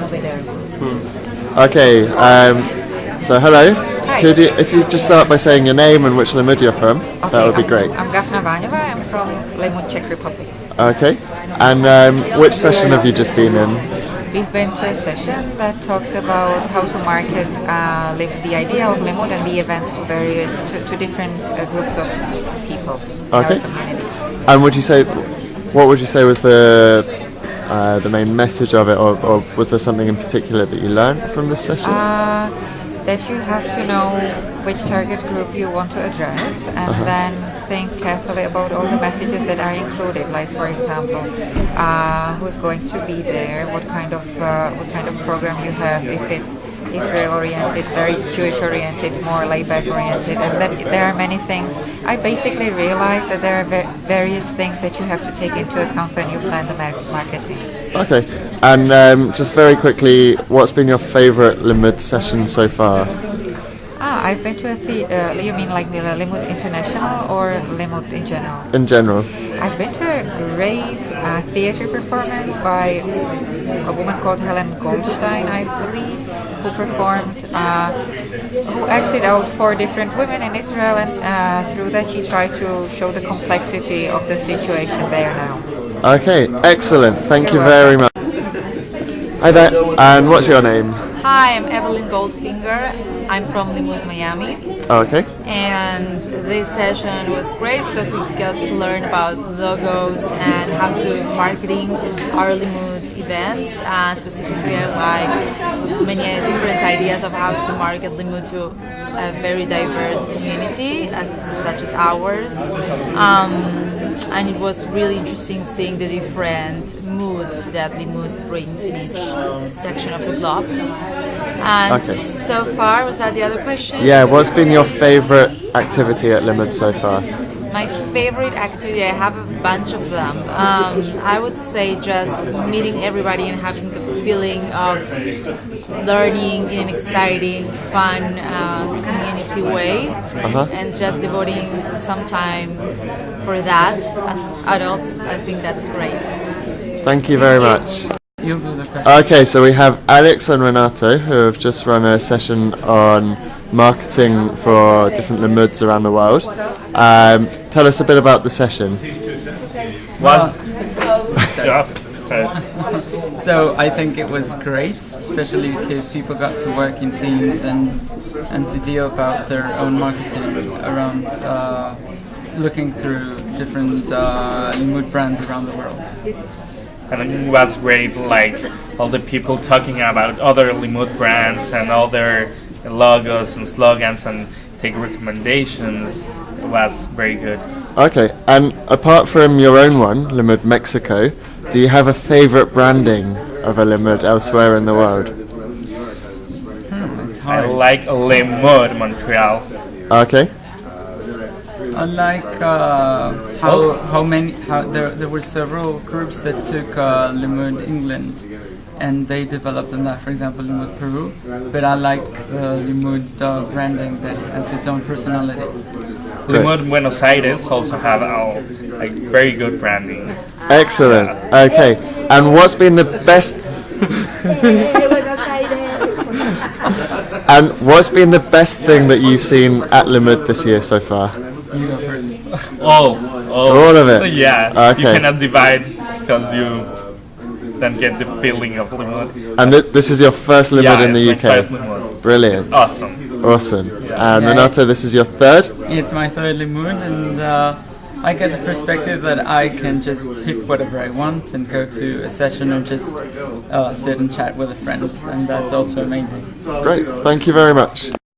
Over there. Okay, so hello. Hi. If you just start by saying your name and which Limmud you're from, that would be great. I'm Gafna Vanyeva. I'm from Limmud, Czech Republic. Okay, and which session have you just been in? We've been to a session that talked about how to market the idea of Limmud and the events to different groups of people in our community. And what would you say was the main message of it, or was there something in particular that you learned from this session? That you have to know which target group you want to address, and then think carefully about all the messages that are included. Like, for example, who's going to be there, what kind of program you have, if it's Israel-oriented, very Jewish-oriented, more laid-back oriented, and that there are many things. I basically realized that there are various things that you have to take into account when you plan the marketing. Okay, and just very quickly, what's been your favorite Limmud session so far? I've been to you mean like the Limmud International or Limmud in general? In general. I've been to a great theater performance by a woman called Helen Goldstein, I believe, who performed, who acted out 4 different women in Israel, and through that she tried to show the complexity of the situation there now. Okay, excellent. Thank you very much. Hi there, and what's your name? Hi, I'm Evelyn Goldfinger. I'm from Limmud, Miami. Okay. And this session was great because we got to learn about logos and how to marketing our Limmud events. Specifically, I liked many different ideas of how to market Limmud to a very diverse community, such as ours. And it was really interesting seeing the different moods that Limmud brings in each section of the globe. And so far, was that the other question? Yeah, what's been your favorite activity at Limmud so far? My favorite activity, I have a bunch of them. I would say just meeting everybody and having the feeling of learning in an exciting, fun, community way, and just devoting some time for that as adults. I think that's great. Thank you very much. You'll do the question. Okay, so we have Alex and Renato who have just run a session on marketing for different Limmuds around the world. Tell us a bit about the session. So I think it was great, especially because people got to work in teams and to deal about their own marketing around looking through different Limmud brands around the world. And it was great, like all the people talking about other Limmud brands and all their logos and slogans and take recommendations. It was very good. Okay, and apart from your own one, Limmud Mexico, do you have a favorite branding of a Limmud elsewhere in the world? It's hard. I like Limmud Montreal. Okay. I like there were several groups that took Limmud England and they developed on that. For example, Limmud Peru, but I like the Limmud branding that has its own personality. Limmud Buenos Aires also have very good branding. Excellent. Okay, and what's been the best? And what's been the best thing that you've seen at Limmud this year so far? You go first. All of it? Yeah, okay. You cannot divide because you then get the feeling of Limmud. And this is your first Limmud in the UK? First Limmud. Brilliant. It's awesome. Awesome. And Renato, this is your third? It's my third Limmud, and I get the perspective that I can just pick whatever I want and go to a session or just sit and chat with a friend, and that's also amazing. Great, thank you very much.